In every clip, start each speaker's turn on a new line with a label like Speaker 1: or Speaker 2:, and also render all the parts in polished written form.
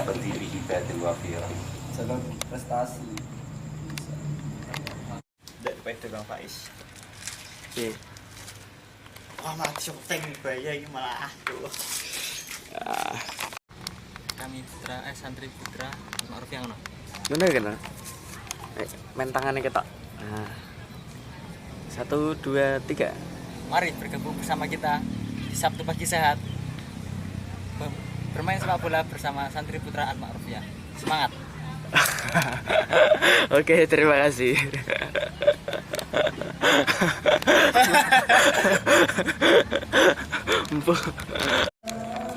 Speaker 1: seperti bihibatil wafirah.
Speaker 2: Jalur prestasi.
Speaker 3: Dek pede Bang Faiz.
Speaker 2: Oke.
Speaker 3: Wah, malah syuting bahaya iki malah aduh. Kami santri putra Ma'ruf yang ono.
Speaker 2: Ngono ya kan? Main tangannya ketok. Nah. 1 2 3.
Speaker 3: Mari bergabung bersama kita di Sabtu Pagi Sehat. Bermain sepak bola bersama santri putra Ma'ruf ya. Semangat.
Speaker 2: Oke, terima kasih.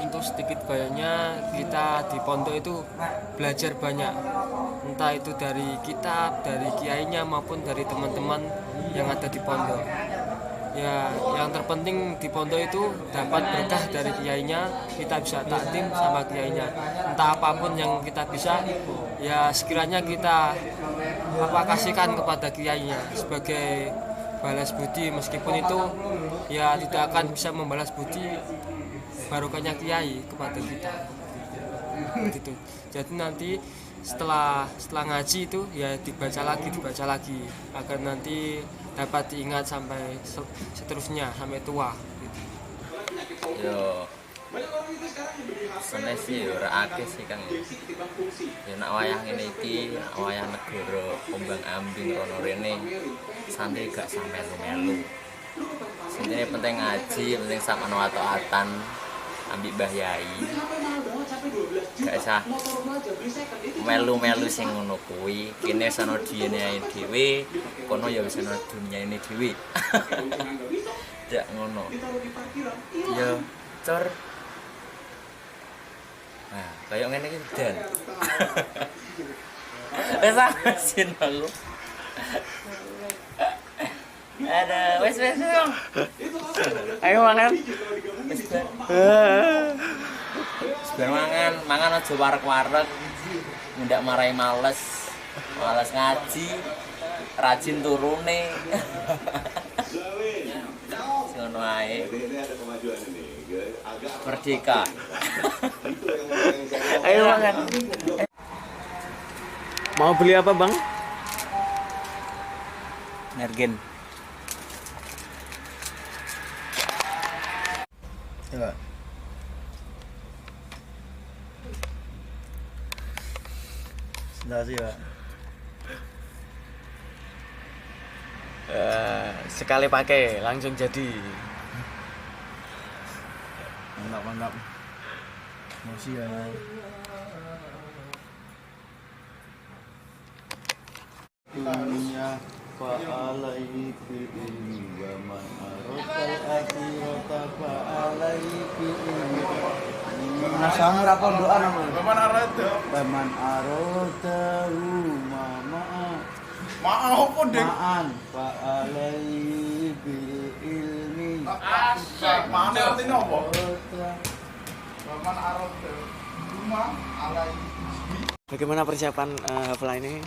Speaker 4: Untuk sedikit bayarnya, kita di pondok itu belajar banyak, entah itu dari kitab, dari kiainya maupun dari teman-teman yang ada di pondok. Ya, yang terpenting di pondok itu dapat berkah dari kiainya, kita bisa takdim sama kiainya. Entah apapun yang kita bisa, ya sekiranya kita kasihkan kepada kiainya sebagai balas budi, meskipun itu ya tidak akan bisa membalas budi barokahnya kiai kepada kita gitu. Jadi nanti setelah ngaji itu ya dibaca lagi agar nanti dapat diingat sampai seterusnya sampai tua gitu.
Speaker 5: Yo senes sih ora akeh sih Kang. Ya nak wayah ngene iki, wayah negara ombang-ambing rono rene santri gak sampe melu. Sintine penting ngaji, penting sakmono atoatan ambek Mbah Yai. Gak usah melu-melu sing ngono kuwi, kene sono diyene dhewe, kono ya wis ana dunyane dhewe. Jak ngono. Ya, cor. Nah, kayak ngene iki dan. Wes asin aku. Ada, wes dong.
Speaker 2: Ayo mangan.
Speaker 5: Wes mangan aja warek-warek. Ndak marahi males ngaji. Rajin turune. Ngono ae. Merdeka.
Speaker 2: Ayo mangan. Mau beli apa, Bang?
Speaker 3: Nergen. Coba. Sudah sih, Pak.
Speaker 2: Sekali pakai langsung jadi.
Speaker 3: Mantap. Emosi ya. Dunia fa'alaihi bi'ilmi wa man aradal akhirata fa'alaihi bi'ilmi. Nasang ra pondokan namanya. Paman arada maaf pondek. Fa'alaihi bi'ilmi. Mana artinya apa? Paman arada alaihi.
Speaker 2: Bagaimana persiapan hafalan ini?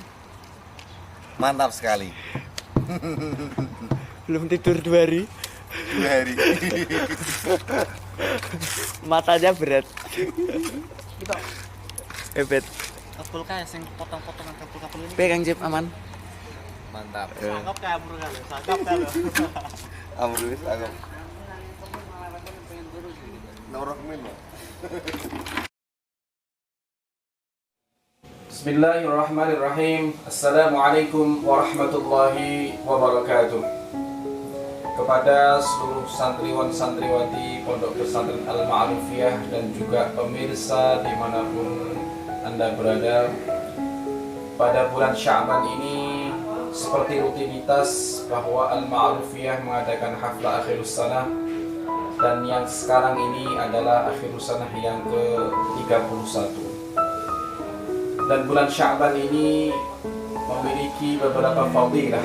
Speaker 1: Mantap sekali.
Speaker 2: Belum tidur 2 hari.
Speaker 1: 2 hari.
Speaker 2: Matanya berat. Hebat.
Speaker 3: Kapul kae sing potong-potongan kapul-kapul ini.
Speaker 2: Kang Jip aman.
Speaker 1: Mantap.
Speaker 3: Sangkap kae bro kan. Sangkap kae.
Speaker 1: Amrus anggap. Norok min.
Speaker 6: Bismillahirrahmanirrahim. Assalamualaikum warahmatullahi wabarakatuh. Kepada seluruh santriwan-santriwati Pondok Pesantren Al-Ma'rufiyah dan juga pemirsa dimanapun Anda berada, pada bulan Sya'ban ini seperti rutinitas bahwa Al-Ma'rufiyah mengadakan haflah akhirus sanah, dan yang sekarang ini adalah akhirus sanah yang ke-31. Dan bulan Sya'ban ini memiliki beberapa fadilah.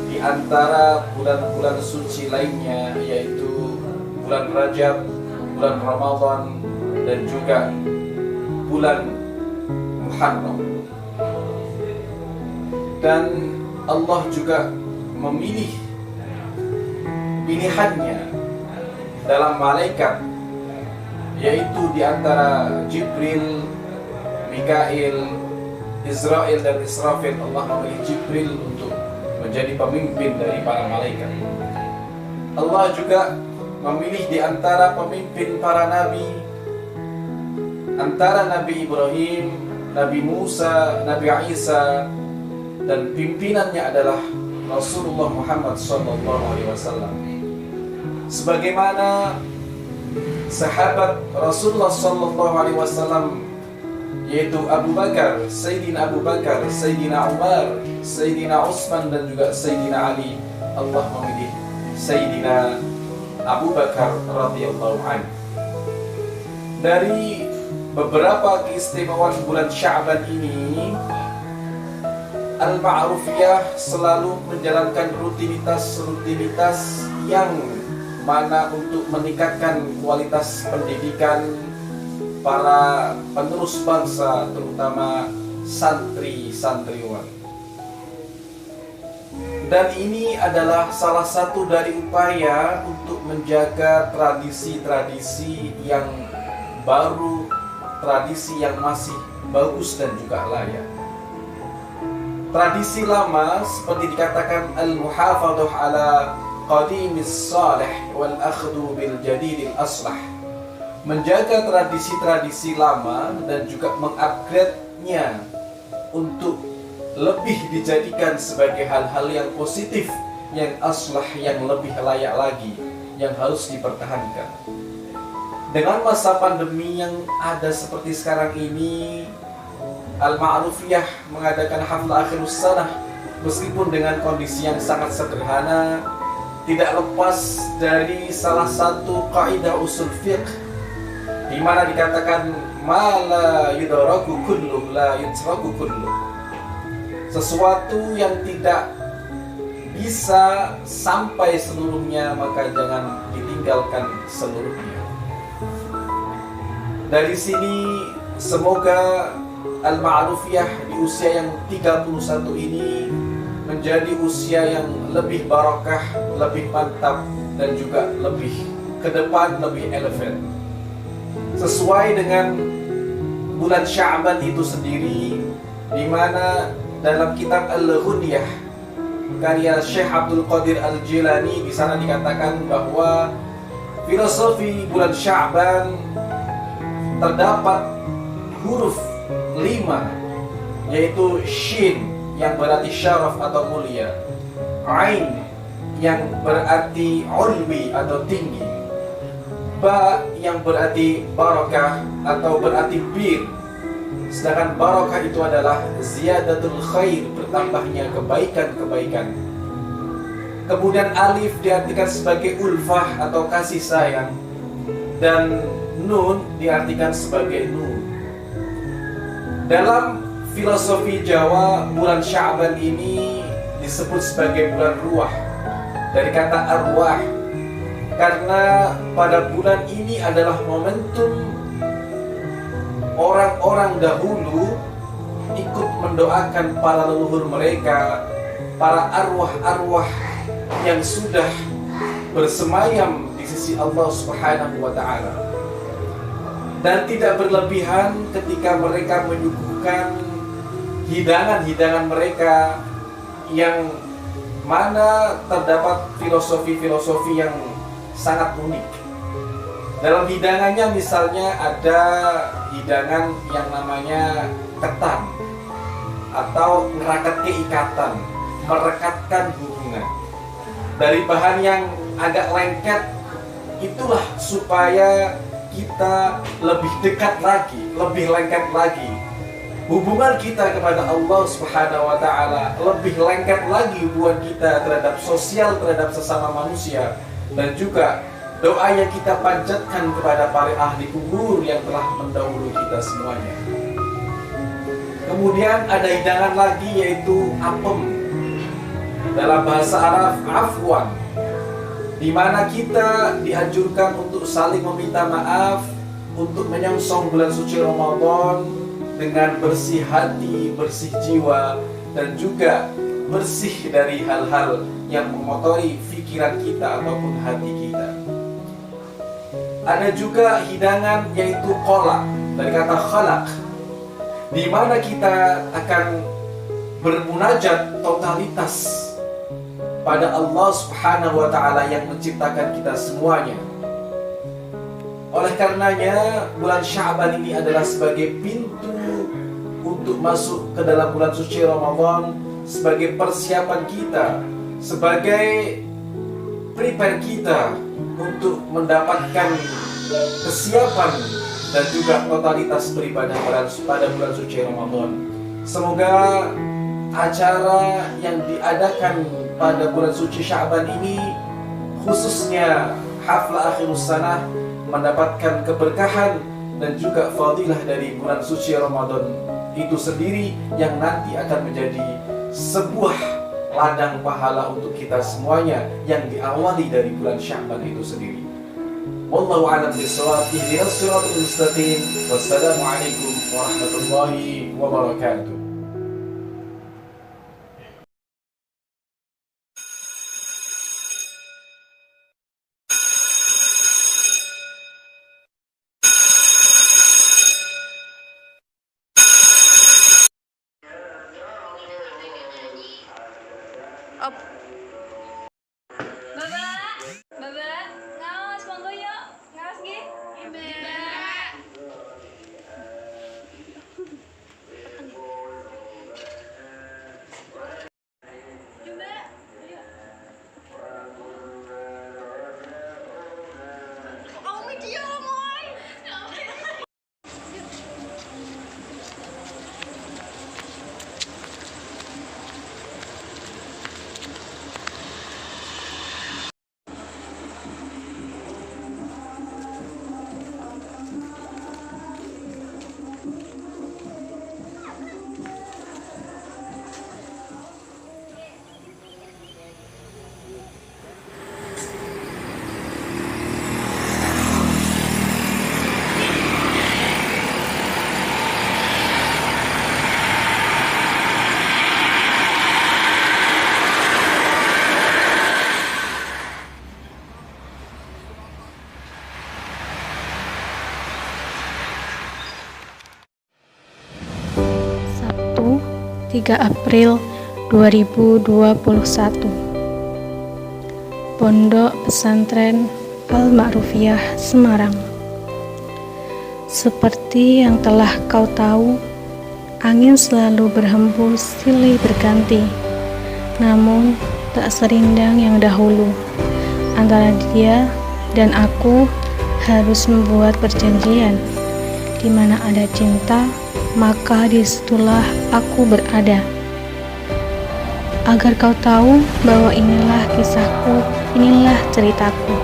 Speaker 6: Di antara bulan-bulan suci lainnya yaitu bulan Rajab, bulan Ramadan, dan juga bulan Muharram. Dan Allah juga memilih pilihannya dalam malaikat yaitu di antara Jibril, Mikail, Israel dan Israfil. Allah memilih Jibril untuk menjadi pemimpin dari para malaikat. Allah juga memilih di antara pemimpin para nabi, antara Nabi Ibrahim, Nabi Musa, Nabi Isa, dan pimpinannya adalah Rasulullah Muhammad SAW. Sebagaimana sahabat Rasulullah SAW, yaitu Abu Bakar, Sayyidina Abu Bakar, Sayyidina Umar, Sayyidina Utsman, dan juga Sayyidina Ali, Allah memilih Sayyidina Abu Bakar radhiyallahu anhu. Dari beberapa keistimewaan bulan Sya'ban ini, Al-Ma'rufiyah selalu menjalankan rutinitas yang mana untuk meningkatkan kualitas pendidikan para penerus bangsa, terutama santri-santriwan. Dan ini adalah salah satu dari upaya untuk menjaga tradisi-tradisi yang baru, tradisi yang masih bagus dan juga layak. Tradisi lama seperti dikatakan al-muhafadhah ala qadimis salih wal akhdhu bil jadidil aslah. Menjaga tradisi-tradisi lama dan juga mengupgrade-nya untuk lebih dijadikan sebagai hal-hal yang positif, yang aslah, yang lebih layak lagi, yang harus dipertahankan. Dengan masa pandemi yang ada seperti sekarang ini, Al-Ma'rufiyah mengadakan haflah akhirus sanah meskipun dengan kondisi yang sangat sederhana, tidak lepas dari salah satu kaidah usul fiqh di mana dikatakan ma la yudraku kullu la yutraku kullu. Sesuatu yang tidak bisa sampai seluruhnya maka jangan ditinggalkan seluruhnya. Dari sini semoga Al-Ma'rufiyah di usia yang 31 ini menjadi usia yang lebih barakah, lebih mantap, dan juga lebih ke depan, lebih elevan. Sesuai dengan bulan Sya'ban itu sendiri, di mana dalam kitab Al-Ghunyah karya Syekh Abdul Qadir Al-Jilani, di sana dikatakan bahwa filosofi bulan Sya'ban terdapat huruf 5, yaitu Shin yang berarti syaraf atau mulia, Ain yang berarti ulwi atau tinggi, Ba yang berarti barakah atau berarti bir. Sedangkan barakah itu adalah ziyadatul khair, bertambahnya kebaikan-kebaikan. Kemudian alif diartikan sebagai ulfah atau kasih sayang, dan nun diartikan sebagai nur. Dalam filosofi Jawa, bulan Sya'ban ini disebut sebagai bulan ruah, dari kata arwah, karena pada bulan ini adalah momentum orang-orang dahulu ikut mendoakan para leluhur mereka, para arwah-arwah yang sudah bersemayam di sisi Allah Subhanahu wa Ta'ala, dan tidak berlebihan ketika mereka menyuguhkan hidangan-hidangan mereka yang mana terdapat filosofi-filosofi yang sangat unik. Dalam hidangannya misalnya ada hidangan yang namanya ketan atau ngerakat keikatan, merekatkan hubungan. Dari bahan yang agak lengket, itulah supaya kita lebih dekat lagi, lebih lengket lagi. Hubungan kita kepada Allah Subhanahu wa Ta'ala lebih lengket lagi, hubungan kita terhadap sosial, terhadap sesama manusia, dan juga doa yang kita panjatkan kepada para ahli kubur yang telah mendahului kita semuanya. Kemudian ada hidangan lagi, yaitu apem, dalam bahasa Arab afwan, di mana kita dianjurkan untuk saling meminta maaf, untuk menyongsong bulan suci Ramadan dengan bersih hati, bersih jiwa, dan juga bersih dari hal-hal yang mengotori pikiran kita ataupun hati kita. Ada juga hidangan yaitu kolak, dari kata khalaq, di mana kita akan bermunajat totalitas pada Allah Subhanahu wa Ta'ala yang menciptakan kita semuanya. Oleh karenanya, bulan Sya'ban ini adalah sebagai pintu untuk masuk ke dalam bulan suci Ramadan, sebagai persiapan kita, sebagai prepare kita untuk mendapatkan kesiapan dan juga totalitas beribadah pada bulan suci Ramadan. Semoga acara yang diadakan pada bulan suci Sya'ban ini, khususnya hafla akhirus sanah, mendapatkan keberkahan dan juga fadilah dari bulan suci Ramadan itu sendiri, yang nanti akan menjadi sebuah ladang pahala untuk kita semuanya yang diawali dari bulan Sya'ban itu sendiri. Wallahu a'lam bishawab. Ihdinas siratal mustaqim. Wassalamualaikum warahmatullahi wabarakatuh.
Speaker 7: Baba, ngawas monggo yuk. Ngawas nggih.
Speaker 8: Sabtu 3 April 2021. Pondok Pesantren Al-Ma'rufiyah Semarang. Seperti yang telah kau tahu, angin selalu berhembus silih berganti, namun tak serindang yang dahulu. Antara dia dan aku harus membuat perjanjian. Di mana ada cinta, maka disitulah aku berada. Agar kau tahu bahwa inilah kisahku, inilah ceritaku.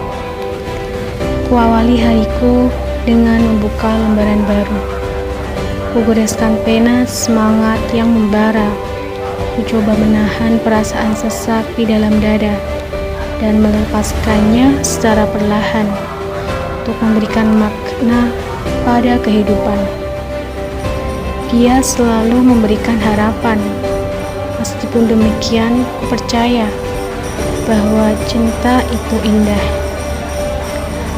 Speaker 8: Kuawali hariku dengan membuka lembaran baru. Kugoreskan pena semangat yang membara. Ku coba menahan perasaan sesak di dalam dada dan melepaskannya secara perlahan untuk memberikan makna pada kehidupan. Dia selalu memberikan harapan. Meskipun demikian, ku percaya bahwa cinta itu indah.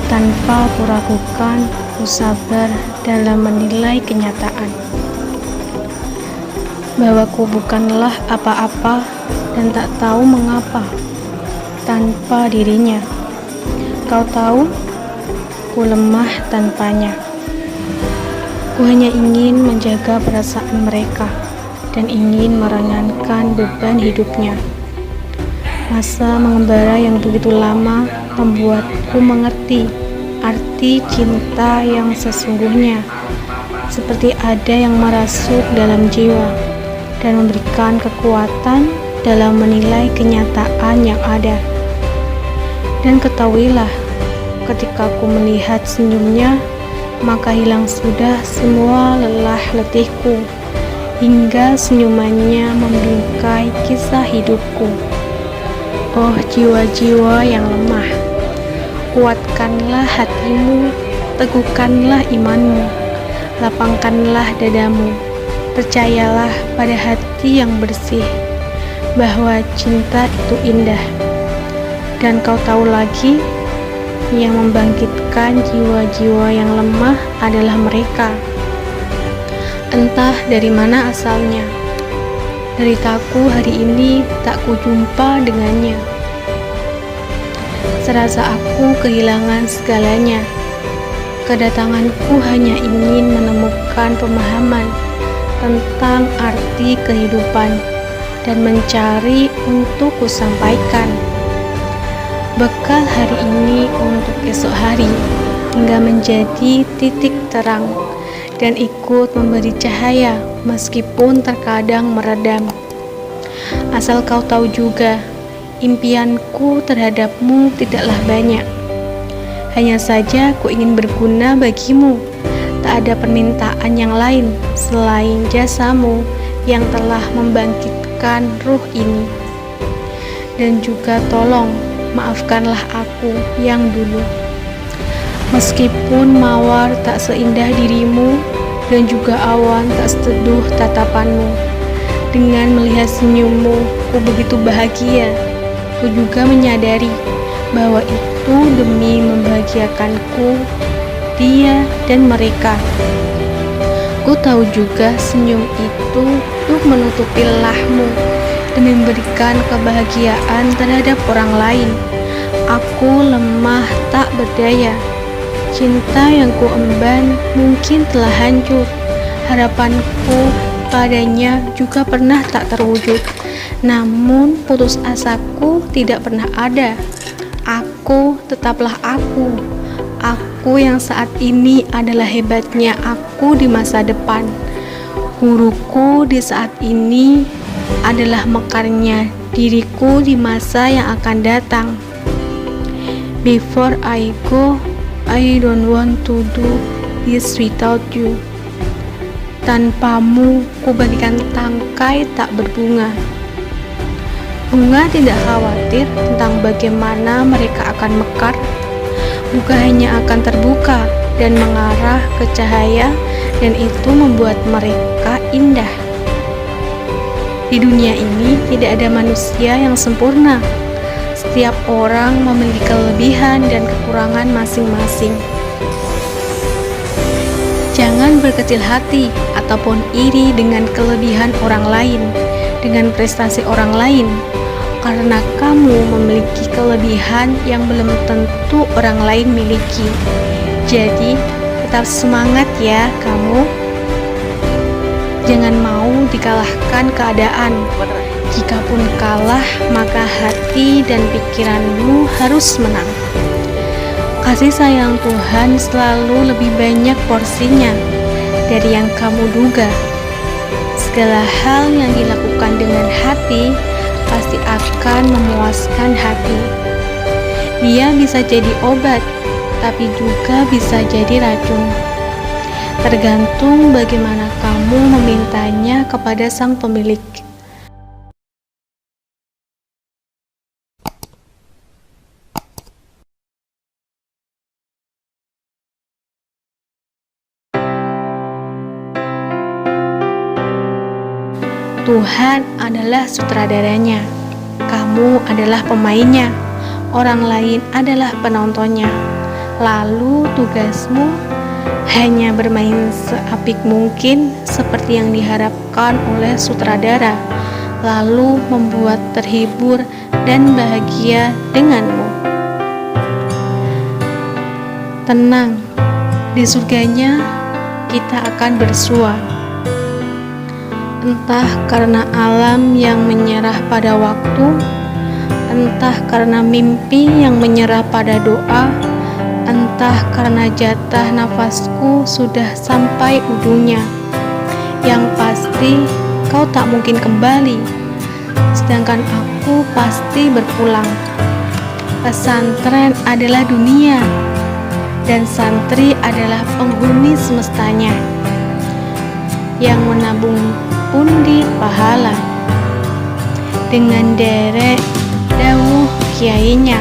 Speaker 8: Tanpa ku ragukan, ku sabar dalam menilai kenyataan bahwa ku bukanlah apa-apa dan tak tahu mengapa tanpa dirinya. Kau tahu, ku lemah tanpanya. Ku hanya ingin menjaga perasaan mereka dan ingin meringankan beban hidupnya. Masa mengembara yang begitu lama membuatku mengerti arti cinta yang sesungguhnya, seperti ada yang merasuk dalam jiwa dan memberikan kekuatan dalam menilai kenyataan yang ada. Dan ketahuilah, ketika aku melihat senyumnya, maka hilang sudah semua lelah letihku, hingga senyumannya membingkai kisah hidupku. Oh jiwa-jiwa yang lemah, kuatkanlah hatimu, teguhkanlah imanmu, lapangkanlah dadamu, percayalah pada hati yang bersih, bahwa cinta itu indah. Dan kau tahu lagi, yang membangkitkan jiwa-jiwa yang lemah adalah mereka. Entah dari mana asalnya. Deritaku hari ini tak kujumpa dengannya. Serasa aku kehilangan segalanya. Kedatanganku hanya ingin menemukan pemahaman tentang arti kehidupan dan mencari untuk kusampaikan bekal hari ini untuk esok hari hingga menjadi titik terang dan ikut memberi cahaya meskipun terkadang meredam. Asal kau tahu juga, impianku terhadapmu tidaklah banyak. Hanya saja ku ingin berguna bagimu. Tak ada permintaan yang lain selain jasamu yang telah membangkitkan ruh ini. Dan juga tolong maafkanlah aku yang dulu. Meskipun mawar tak seindah dirimu dan juga awan tak seteduh tatapanmu, dengan melihat senyummu, ku begitu bahagia. Ku juga menyadari bahwa itu demi membahagiakanku, dia dan mereka. Ku tahu juga senyum itu untuk menutupi lelahmu dan memberikan kebahagiaan terhadap orang lain. Aku lemah tak berdaya. Cinta yang ku emban mungkin telah hancur. Harapanku padanya juga pernah tak terwujud. Namun putus asaku tidak pernah ada. Aku tetaplah aku. Aku yang saat ini adalah hebatnya aku di masa depan. Guruku di saat ini adalah mekarnya diriku di masa yang akan datang. Before I go, I don't want to do this without you. Tanpamu, ku bagikan tangkai tak berbunga. Bunga tidak khawatir tentang bagaimana mereka akan mekar. Bunga hanya akan terbuka dan mengarah ke cahaya, dan itu membuat mereka indah. Di dunia ini tidak ada manusia yang sempurna. Setiap orang memiliki kelebihan dan kekurangan masing-masing. Jangan berkecil hati ataupun iri dengan kelebihan orang lain, dengan prestasi orang lain, karena kamu memiliki kelebihan yang belum tentu orang lain miliki. Jadi, tetap semangat ya kamu. Jangan mau dikalahkan keadaan. Jikapun kalah, maka hati dan pikiranmu harus menang. Kasih sayang Tuhan selalu lebih banyak porsinya dari yang kamu duga. Segala hal yang dilakukan dengan hati pasti akan memuaskan hati. Dia bisa jadi obat, tapi juga bisa jadi racun. Tergantung bagaimana kamu memintanya kepada sang pemilik. Tuhan adalah sutradaranya, kamu adalah pemainnya, orang lain adalah penontonnya. Lalu tugasmu hanya bermain seapik mungkin seperti yang diharapkan oleh sutradara, lalu membuat terhibur dan bahagia denganmu. Tenang, di surganya kita akan bersua. Entah karena alam yang menyerah pada waktu, entah karena mimpi yang menyerah pada doa, entah karena jatah nafasku sudah sampai ujungnya. Yang pasti kau tak mungkin kembali, sedangkan aku pasti berpulang. Pesantren adalah dunia, dan santri adalah penghuni semestanya yang menabung pundi pahala dengan derek dawuh kiainya.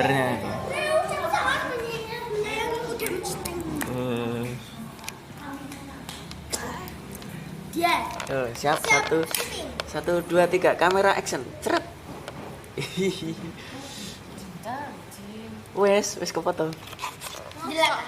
Speaker 2: gambarnya. Tuh, siap. 1, 2, 3, kamera action. Ceret. Wes kefoto.
Speaker 7: Lihat.